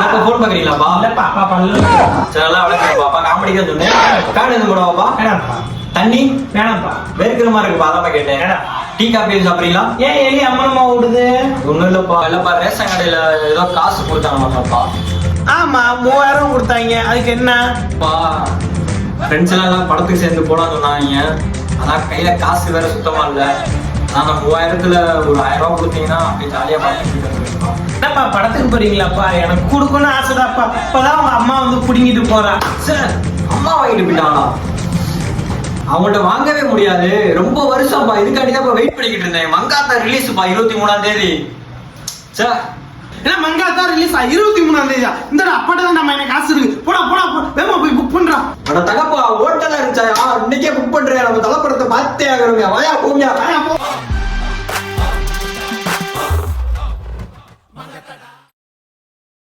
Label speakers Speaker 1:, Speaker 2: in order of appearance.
Speaker 1: அப்பா போன் பாக்குறீங்களாப்பா?
Speaker 2: இல்லப்பா அப்பா பண்ணல.
Speaker 1: சரி விளக்குப்பா காமெடிக்கா சொன்னேன். கார்டு எதுவும் போடவாப்பா?
Speaker 2: வேணாம்ப்பா.
Speaker 1: தண்ணி
Speaker 2: வேணாம்ப்பா.
Speaker 1: வேர்க்கிற மாதிரி இருக்குப்பா அதான் கேட்டேன். டீ காப்பி எதுவும் சாப்பிடுறீங்களா?
Speaker 2: ஏன் எலி அம்மனமா ஓடுது?
Speaker 1: ஒண்ணும் இல்லப்பா ரேஷன் கடையில ஏதோ காசு கொடுத்தாங்கப்பா.
Speaker 2: ஆமா 3000 கொடுத்தாங்க. அதுக்கு என்னப்பா?
Speaker 1: ஃப்ரெண்ட்ஸ் எல்லாம் படத்துக்கு சேர்ந்து போடான்னு சொன்னாங்க. அதான் கையில காசு வேற சுத்தமா இல்ல. நாங்க 3000த்துல ஒரு 1000 ரூபாய் கொடுத்தீங்கன்னா அப்படியே ஜாலியா பார்த்துட்டு
Speaker 2: என்னப்பா படத்துக்கு போறீங்களாப்பா? எனக்கு கொடுக்கணும்னு ஆசைதாப்பா. இப்பதான் உங்க அம்மா வந்து புடுங்கிட்டு போறா.
Speaker 1: சார் அம்மா வாங்கிட்டு போயிட்டாங்களா? அவங்கள்ட்ட வாங்கவே முடியாது. ரொம்ப வருஷம்ப்பா. இதுக்காண்டிதான் வெயிட் பண்ணிக்கிட்டு இருந்தேன். மங்காத்தா ரிலீஸ்ப்பா 23ஆம் தேதி. சார்
Speaker 2: ஏன்னா மங்காத்தா ரிலீஸ் 23ஆம் தேதியா? இந்த அப்பாட்ட தான் நம்ம எனக்கு காசு இருக்கு. போடா போடா வேகமா போய் புக் பண்றோம்.
Speaker 1: தகப்பா ஹோட்டலா இருந்துச்சா? இன்னைக்கே புக் பண்றேன். நம்ம தலைப்படத்தை பார்த்தே ஆகிறோங்க.